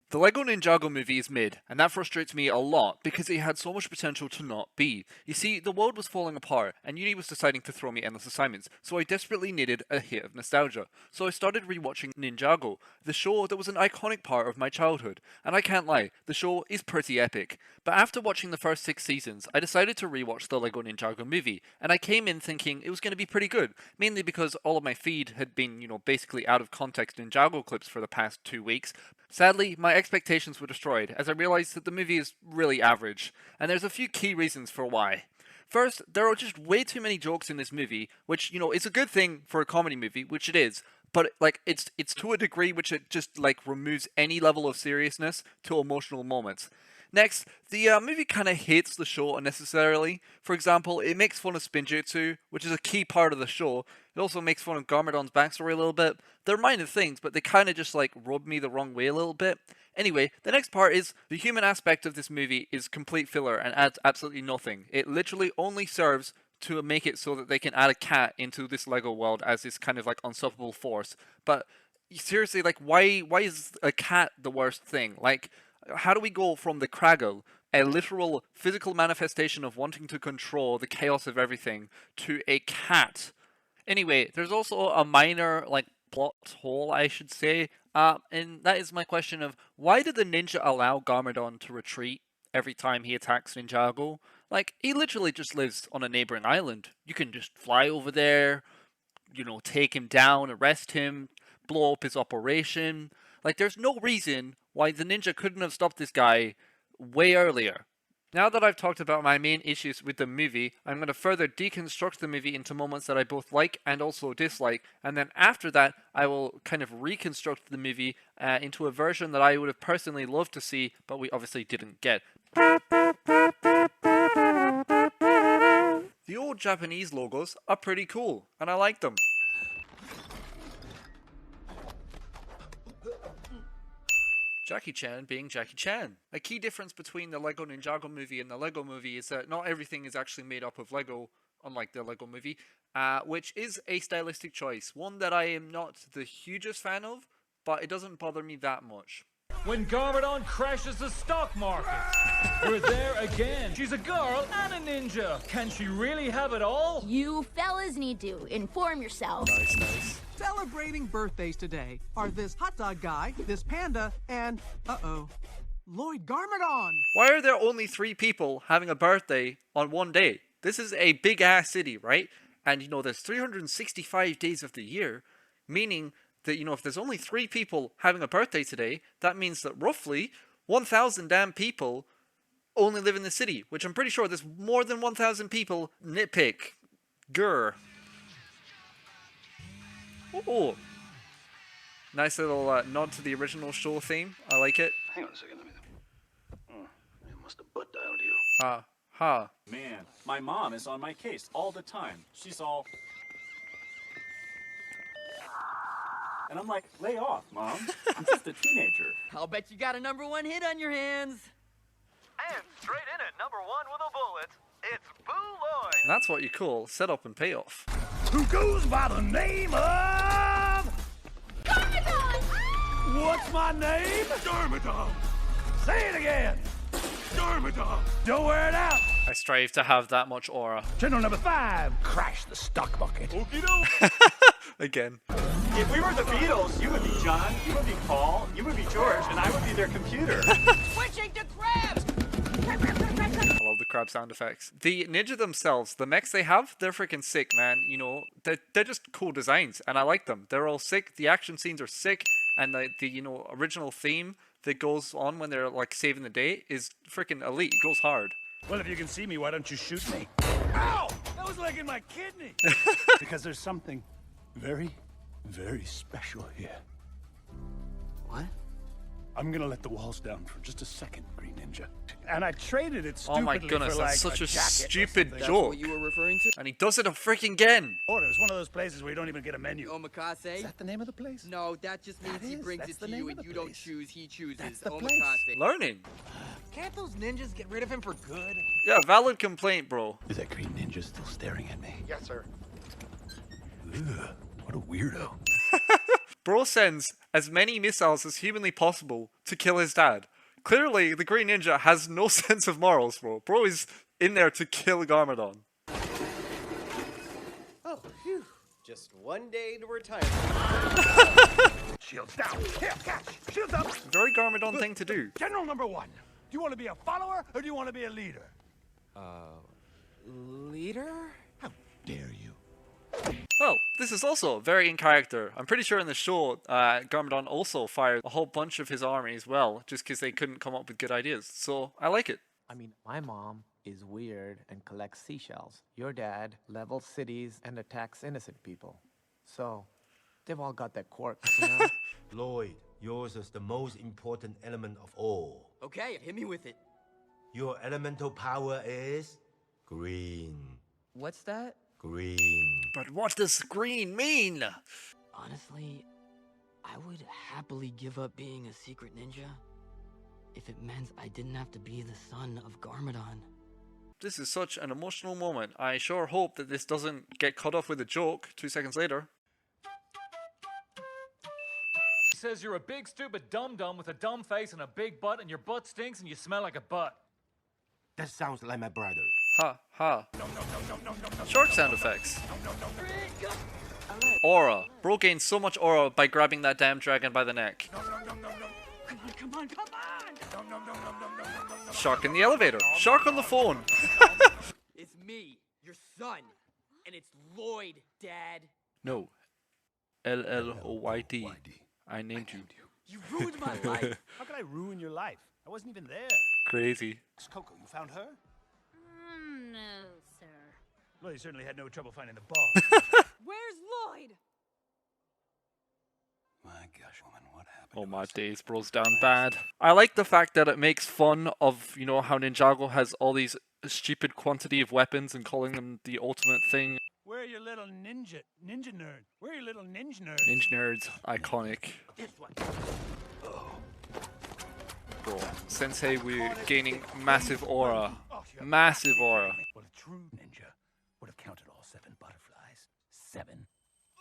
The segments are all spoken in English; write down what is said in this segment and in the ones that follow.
The LEGO Ninjago movie is mid, and that frustrates me a lot because it had so much potential to not be. You see, the world was falling apart, and uni was deciding to throw me endless assignments, so I desperately needed a hit of nostalgia. So I started rewatching Ninjago, the show that was an iconic part of my childhood, and I can't lie, the show is pretty epic. But after watching the first 6 seasons, I decided to rewatch the LEGO Ninjago movie, and I came in thinking it was going to be pretty good, mainly because all of my feed had been, basically out of context Ninjago clips for the past 2 weeks. Sadly, my expectations were destroyed as I realized that the movie is really average, and there's a few key reasons for why. First, there are just way too many jokes in this movie, which, is a good thing for a comedy movie, which it is, but it's to a degree which it just removes any level of seriousness to emotional moments. Next, the movie kind of hates the show unnecessarily. For example, it makes fun of Spinjitzu, which is a key part of the show. It also makes fun of Garmadon's backstory a little bit. They're minor things, but they kind of just rub me the wrong way a little bit. Anyway, the next part is the human aspect of this movie is complete filler and adds absolutely nothing. It literally only serves to make it so that they can add a cat into this Lego world as this kind of unstoppable force. But seriously, why is a cat the worst thing? How do we go from the Kraggle, a literal physical manifestation of wanting to control the chaos of everything, to a cat? Anyway, there's also a minor, plot hole, I should say, and that is my question of, why did the ninja allow Garmadon to retreat every time he attacks Ninjago? He literally just lives on a neighboring island. You can just fly over there, take him down, arrest him, blow up his operation. There's no reason why the ninja couldn't have stopped this guy way earlier. Now that I've talked about my main issues with the movie, I'm going to further deconstruct the movie into moments that I both like and also dislike, and then after that, I will kind of reconstruct the movie into a version that I would have personally loved to see, but we obviously didn't get. The old Japanese logos are pretty cool, and I like them. Jackie Chan being Jackie Chan. A key difference between the LEGO Ninjago movie and the LEGO movie is that not everything is actually made up of LEGO, unlike the LEGO movie, which is a stylistic choice. One that I am not the hugest fan of, but it doesn't bother me that much. When Garmadon crashes the stock market, we're there again. She's a girl and a ninja. Can she really have it all? You fellas need to inform yourselves. Nice. Celebrating birthdays today are this hot dog guy, this panda, and, Lloyd Garmadon. Why are there only 3 people having a birthday on one day? This is a big ass city, right? And there's 365 days of the year, meaning that, if there's only 3 people having a birthday today, that means that roughly 1,000 damn people only live in the city, which I'm pretty sure there's more than 1,000 people. Nitpick. Grr. Oh, nice little nod to the original show theme. I like it. Hang on a second, let me. I must have butt dialed you. Ha. Man, my mom is on my case all the time. She's all... And I'm like, lay off, Mom. I'm just a teenager. I'll bet you got a #1 hit on your hands. And straight in at #1 with a bullet, it's Boo Lloyd. That's what you call setup and payoff. Who goes by the name of... Garmadon! What's my name? Darmadon. Say it again. Darmadon. Don't wear it out. I strive to have that much aura. Channel number 5. Crash the stock bucket. Again. If we were the Beatles, you would be John, you would be Paul, you would be George, and I would be their computer. Switching to crabs! I love the crab sound effects. The ninja themselves, the mechs they have, they're freaking sick, man. They're just cool designs, and I like them. They're all sick. The action scenes are sick, and the original theme that goes on when they're saving the day is freaking elite. It goes hard. Well, if you can see me, why don't you shoot me? Ow! That was in my kidney. Because there's something very, very special here. What? I'm gonna let the walls down for just a second, Green Ninja. And I traded it Oh stupidly my goodness, for that's such a jacket or stupid something. joke. What you were referring to? And he does it a freaking again. Or it was one of those places where you don't even get a menu. Omakase? Is that the name of the place? No, that just means he is. brings That's it the to name you of and the you don't place. choose, he chooses. That's the Omakase. Learning. Can't those ninjas get rid of him for good? Yeah, valid complaint, bro. Is that Green Ninja still staring at me? Yes, sir. Ugh, what a weirdo. Bro sends as many missiles as humanly possible to kill his dad. Clearly, the Green Ninja has no sense of morals, bro. Bro is in there to kill Garmadon. Oh, phew. Just one day to retire. Shields down. Here, catch. Shields up. Very Garmadon thing to do. General number one. Do you want to be a follower or do you want to be a leader? Leader? How dare you? Well, this is also very in character. I'm pretty sure in the show, Garmadon also fired a whole bunch of his army as well, just because they couldn't come up with good ideas. So, I like it. I mean, my mom is weird and collects seashells. Your dad levels cities and attacks innocent people. So, they've all got that quirk, you know? Lloyd, yours is the most important element of all. Okay, hit me with it. Your elemental power is green. What's that? Green. But what does green mean? Honestly, I would happily give up being a secret ninja if it meant I didn't have to be the son of Garmadon. This is such an emotional moment. I sure hope that this doesn't get cut off with a joke 2 seconds later. He says you're a big stupid dum-dum with a dumb face and a big butt and your butt stinks and you smell like a butt. That sounds like my brother. Ha ha. Shark sound effects. Aura. Bro gains so much aura by grabbing that damn dragon by the neck. Come on. Shark in the elevator. Shark on the phone. It's me, your son. And it's Lloyd, Dad. No. Lloyd. I named you. You ruined my life. How could I ruin your life? I wasn't even there. Crazy. Coco, you found her? No, sir. Well, you certainly had no trouble finding the boss. Where's Lloyd? My gosh, woman, what happened? Oh my days, bro's down bad. I like the fact that it makes fun of, you know, how Ninjago has all these stupid quantity of weapons and calling them the ultimate thing. Where are your little ninja nerd? Where are your little ninja nerds? Ninja nerds, iconic. This one. Bro, Sensei Wu gaining massive aura. Massive aura. Well, a true ninja would have counted all 7 butterflies. 7.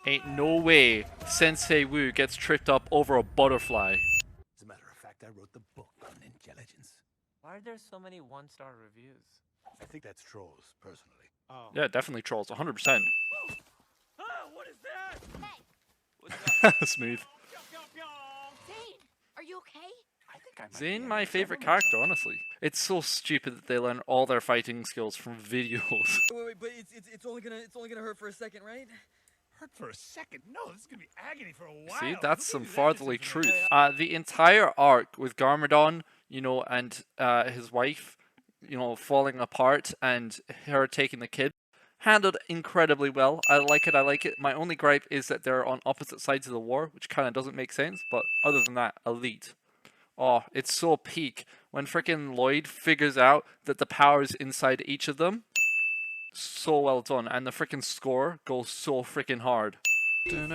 Ain't no way Sensei Wu gets tripped up over a butterfly. As a matter of fact, I wrote the book on intelligence. Why are there so many one-star reviews? I think that's trolls, personally. Oh. Yeah, definitely trolls, 100%. Oh, what is that? Smooth. Zane, are you okay? I think I might Zane, be my having favorite trouble character, honestly. It's so stupid that they learn all their fighting skills from videos. Wait, but it's only gonna hurt for a second, right? Hurt for a second? No, this is gonna be agony for a while. See, that's some Look at fatherly this truth. information. The entire arc with Garmadon, you know, and his wife, you know, falling apart and her taking the kid, handled incredibly well. I like it. My only gripe is that they're on opposite sides of the war, which kind of doesn't make sense, but other than that, elite. Oh, it's so peak. When frickin' Lloyd figures out that the power's inside each of them, so well done. And the frickin' score goes so frickin' hard. And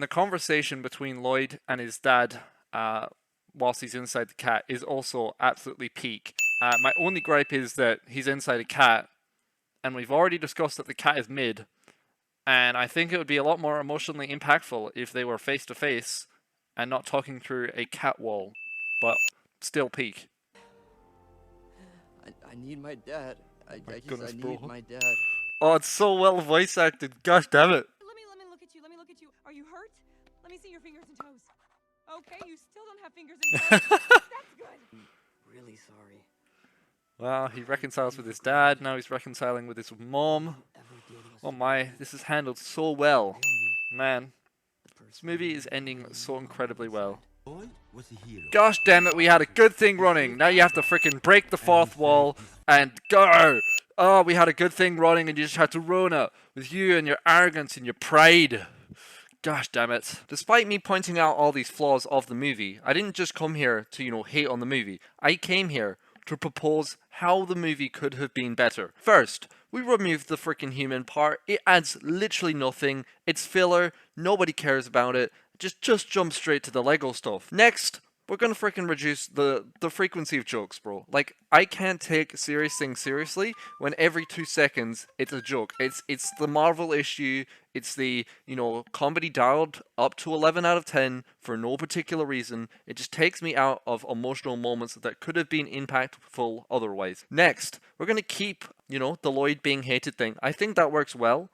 the conversation between Lloyd and his dad whilst he's inside the cat is also absolutely peak. My only gripe is that he's inside a cat, and we've already discussed that the cat is mid, and I think it would be a lot more emotionally impactful if they were face to face and not talking through a cat wall, but still peak. I need my dad. I goodness, need bro. my dad. Oh, it's so well voice acted. Gosh damn it. Let me look at you. Let me look at you. Are you hurt? Let me see your fingers and toes. Okay, you still don't have fingers and toes. That's good. Really sorry. Well, he reconciles with his dad. Now he's reconciling with his mom. Oh my, this is handled so well. Man, this movie is ending so incredibly well. Lloyd was a hero. Gosh damn it, we had a good thing running. Now you have to freaking break the fourth wall and go. Oh, we had a good thing running and you just had to ruin it with you and your arrogance and your pride. Gosh damn it. Despite me pointing out all these flaws of the movie, I didn't just come here to, you know, hate on the movie. I came here to propose how the movie could have been better. First, we removed the freaking human part. It adds literally nothing. It's filler. Nobody cares about it. Just jump straight to the Lego stuff. Next, we're gonna freaking reduce the frequency of jokes, bro. Like, I can't take serious things seriously when every 2 seconds it's a joke. It's the Marvel issue. It's the, comedy dialed up to 11 out of 10 for no particular reason. It just takes me out of emotional moments that could have been impactful otherwise. Next, we're gonna keep, the Lloyd being hated thing. I think that works well.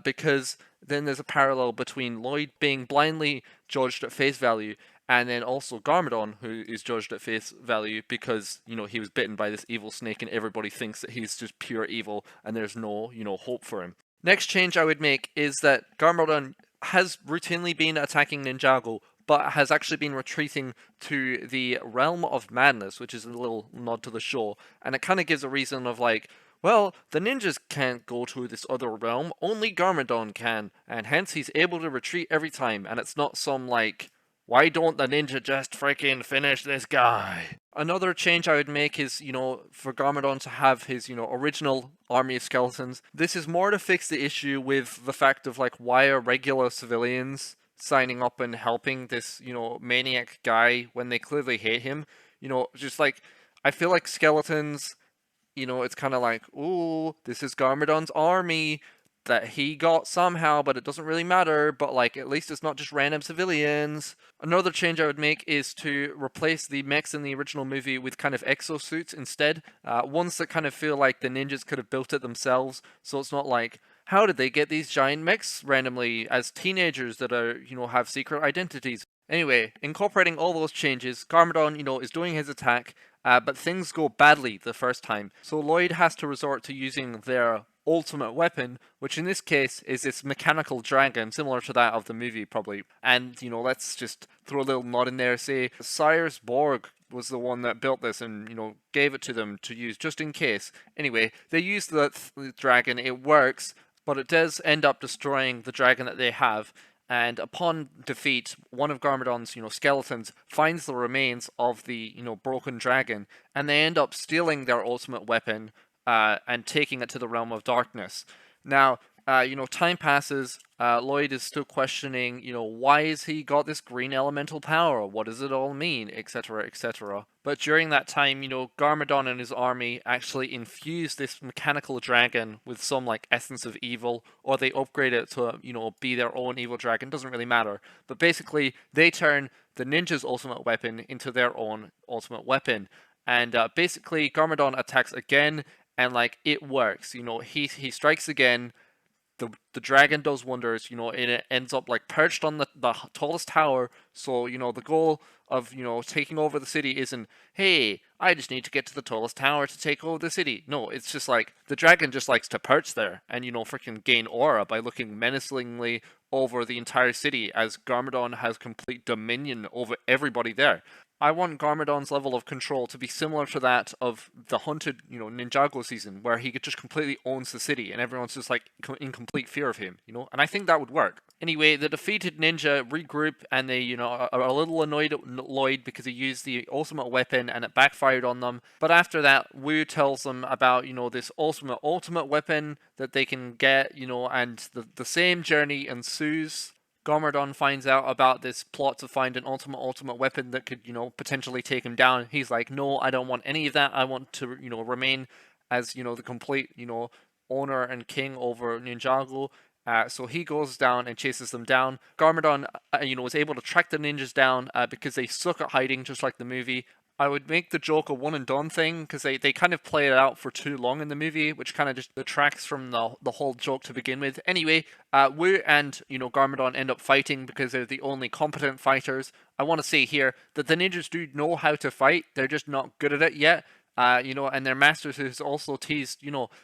Because then there's a parallel between Lloyd being blindly judged at face value, and then also Garmadon, who is judged at face value because, he was bitten by this evil snake and everybody thinks that he's just pure evil and there's no, hope for him. Next change I would make is that Garmadon has routinely been attacking Ninjago, but has actually been retreating to the realm of madness, which is a little nod to the show, and it kind of gives a reason of like, well, the ninjas can't go to this other realm, only Garmadon can, and hence he's able to retreat every time, and it's not some like, why don't the ninja just freaking finish this guy? Another change I would make is, for Garmadon to have his, original army of skeletons. This is more to fix the issue with the fact of like, why are regular civilians signing up and helping this, maniac guy when they clearly hate him? Just like, I feel like skeletons, it's kind of like, ooh, this is Garmadon's army that he got somehow, but it doesn't really matter, but like, at least it's not just random civilians. Another change I would make is to replace the mechs in the original movie with kind of exosuits instead. Ones that kind of feel like the ninjas could have built it themselves, so it's not like, how did they get these giant mechs randomly as teenagers that are, have secret identities? Anyway, incorporating all those changes, Garmadon, is doing his attack, but things go badly the first time. So Lloyd has to resort to using their ultimate weapon, which in this case is this mechanical dragon, similar to that of the movie probably. And, let's just throw a little nod in there, say Cyrus Borg was the one that built this and, gave it to them to use just in case. Anyway, they use the dragon, it works, but it does end up destroying the dragon that they have. And upon defeat, one of Garmadon's, skeletons finds the remains of the, broken dragon, and they end up stealing their ultimate weapon and taking it to the realm of darkness. Now, time passes. Lloyd is still questioning, why has he got this green elemental power? What does it all mean? Etc., etc. But during that time, Garmadon and his army actually infuse this mechanical dragon with some, like, essence of evil, or they upgrade it to, be their own evil dragon. Doesn't really matter. But basically, they turn the ninja's ultimate weapon into their own ultimate weapon. And basically, Garmadon attacks again, and, like, it works. He strikes again. The dragon does wonders, and it ends up like perched on the tallest tower. So, the goal of, taking over the city isn't, hey, I just need to get to the tallest tower to take over the city. No, it's just like, the dragon just likes to perch there and, freaking gain aura by looking menacingly over the entire city as Garmadon has complete dominion over everybody there. I want Garmadon's level of control to be similar to that of the Hunted, Ninjago season, where he just completely owns the city and everyone's just like in complete fear of him, and I think that would work. Anyway, the defeated ninja regroup and they, are a little annoyed at Lloyd because he used the ultimate weapon and it backfired on them. But after that, Wu tells them about, this ultimate weapon that they can get, and the same journey ensues. Garmadon finds out about this plot to find an ultimate weapon that could, potentially take him down. He's like, no, I don't want any of that. I want to, remain as, the complete, owner and king over Ninjago. So he goes down and chases them down. Garmadon, is able to track the ninjas down because they suck at hiding, just like the movie. I would make the joke a one and done thing because they kind of play it out for too long in the movie, which kind of just detracts from the whole joke to begin with. Anyway, Wu and Garmadon end up fighting because they're the only competent fighters. I want to say here that the ninjas do know how to fight, they're just not good at it yet. And their masters has also teased,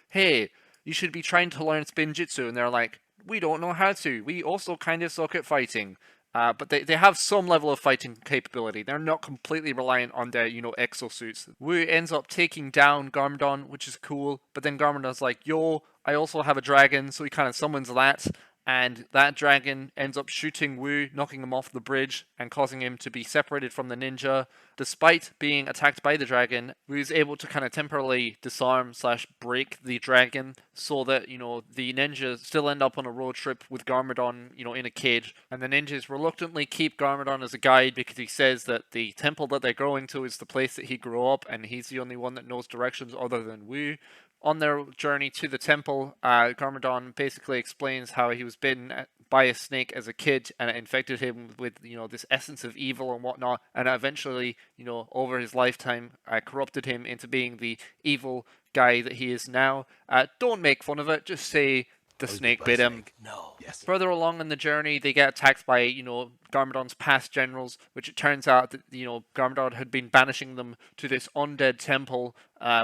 hey, you should be trying to learn spin jutsu, and they're like, we don't know how to. We also kind of suck at fighting. But they have some level of fighting capability. They're not completely reliant on their, exosuits. Wu ends up taking down Garmadon, which is cool. But then Garmadon's like, yo, I also have a dragon. So he kind of summons that. and that dragon ends up shooting Wu, knocking him off the bridge and causing him to be separated from the ninja. Despite being attacked by the dragon, Wu is able to kind of temporarily disarm / break the dragon so that, the ninjas still end up on a road trip with Garmadon, in a cage. And the ninjas reluctantly keep Garmadon as a guide because he says that the temple that they're going to is the place that he grew up, and he's the only one that knows directions other than Wu. On their journey to the temple, Garmadon basically explains how he was bitten by a snake as a kid, and it infected him with, this essence of evil and whatnot, and eventually, over his lifetime, corrupted him into being the evil guy that he is now. Don't make fun of it, just say the snake bit him. No. Yes. Further along in the journey, they get attacked by, Garmadon's past generals, which it turns out that, Garmadon had been banishing them to this undead temple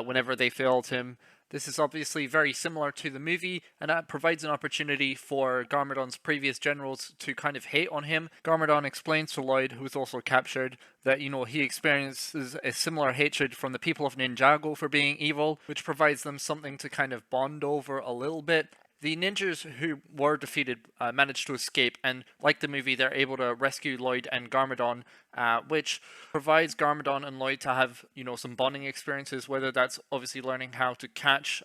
whenever they failed him. This is obviously very similar to the movie, and that provides an opportunity for Garmadon's previous generals to kind of hate on him. Garmadon explains to Lloyd, who is also captured, that, he experiences a similar hatred from the people of Ninjago for being evil, which provides them something to kind of bond over a little bit. The ninjas who were defeated managed to escape, and like the movie, they're able to rescue Lloyd and Garmadon, which provides Garmadon and Lloyd to have, some bonding experiences, whether that's obviously learning how to catch,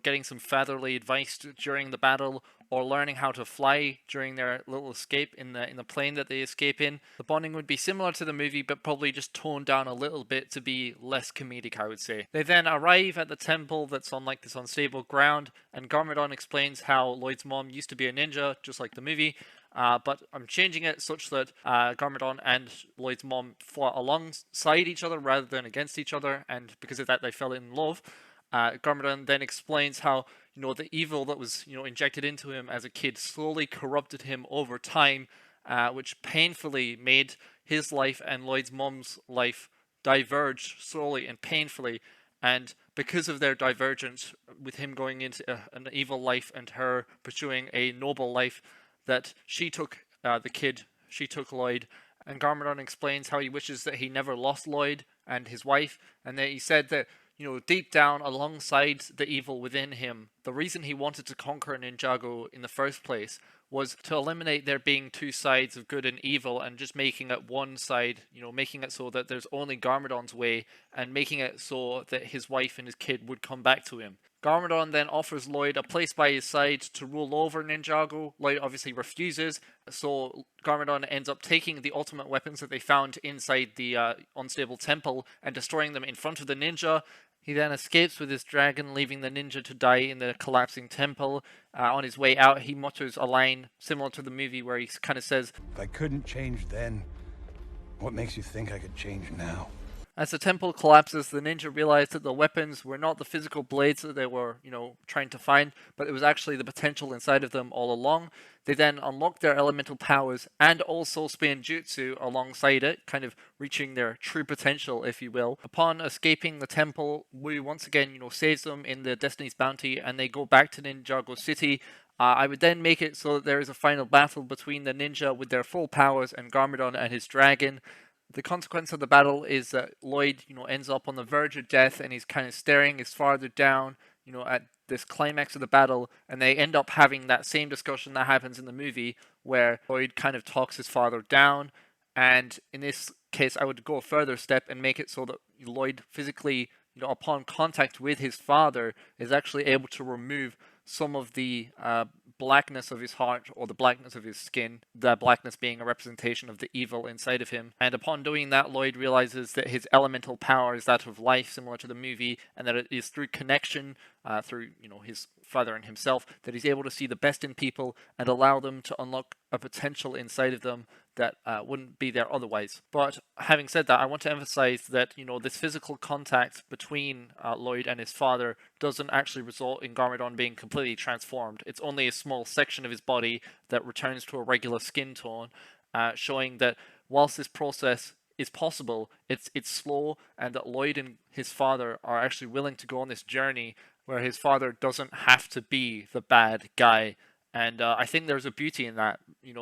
getting some fatherly advice during the battle, or learning how to fly during their little escape in the plane that they escape in. The bonding would be similar to the movie, but probably just toned down a little bit to be less comedic, I would say. They then arrive at the temple that's on this unstable ground, and Garmadon explains how Lloyd's mom used to be a ninja, just like the movie, but I'm changing it such that Garmadon and Lloyd's mom fought alongside each other rather than against each other, and because of that they fell in love. Garmadon then explains how, the evil that was, injected into him as a kid slowly corrupted him over time, which painfully made his life and Lloyd's mom's life diverge slowly and painfully. And because of their divergence, with him going into an evil life and her pursuing a noble life, that she took she took Lloyd. And Garmadon explains how he wishes that he never lost Lloyd and his wife, and that he said that, deep down, alongside the evil within him, the reason he wanted to conquer Ninjago in the first place was to eliminate there being two sides of good and evil, and just making it one side, making it so that there's only Garmadon's way, and making it so that his wife and his kid would come back to him. Garmadon then offers Lloyd a place by his side to rule over Ninjago. Lloyd obviously refuses, so Garmadon ends up taking the ultimate weapons that they found inside the unstable temple and destroying them in front of the ninja. He then escapes with his dragon, leaving the ninja to die in the collapsing temple. On his way out, he mutters a line similar to the movie where he kind of says, If I couldn't change then, what makes you think I could change now? As the temple collapses, the ninja realize that the weapons were not the physical blades that they were, trying to find, but it was actually the potential inside of them all along. They then unlock their elemental powers and also spin jutsu alongside it, kind of reaching their true potential, if you will. Upon escaping the temple, Wu once again, saves them in the Destiny's Bounty, and they go back to Ninjago City. I would then make it so that there is a final battle between the ninja with their full powers and Garmadon and his dragon. The consequence of the battle is that Lloyd, ends up on the verge of death, and he's kind of staring as farther down, at this climax of the battle, and they end up having that same discussion that happens in the movie, where Lloyd kind of talks his father down, and in this case, I would go a further step and make it so that Lloyd physically, upon contact with his father, is actually able to remove some of the blackness of his heart or the blackness of his skin, the blackness being a representation of the evil inside of him. And upon doing that, Lloyd realizes that his elemental power is that of life, similar to the movie, and that it is through connection, through his father and himself, that he's able to see the best in people and allow them to unlock a potential inside of them that wouldn't be there otherwise. But having said that, I want to emphasize that, this physical contact between Lloyd and his father doesn't actually result in Garmadon being completely transformed. It's only a small section of his body that returns to a regular skin tone, showing that whilst this process is possible, it's slow, and that Lloyd and his father are actually willing to go on this journey where his father doesn't have to be the bad guy. And I think there's a beauty in that.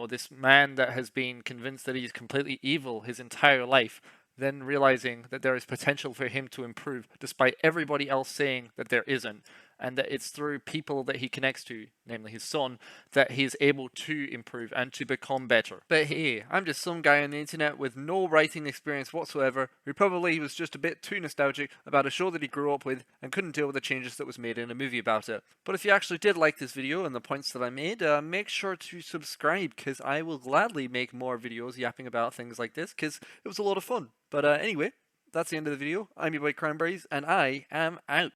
This man that has been convinced that he's completely evil his entire life, then realizing that there is potential for him to improve, despite everybody else saying that there isn't. and that it's through people that he connects to, namely his son, that he is able to improve and to become better. But hey, I'm just some guy on the internet with no writing experience whatsoever, who probably was just a bit too nostalgic about a show that he grew up with and couldn't deal with the changes that was made in a movie about it. But if you actually did like this video and the points that I made, make sure to subscribe, because I will gladly make more videos yapping about things like this, because it was a lot of fun. But anyway, that's the end of the video. I'm your boy Cranberries, and I am out.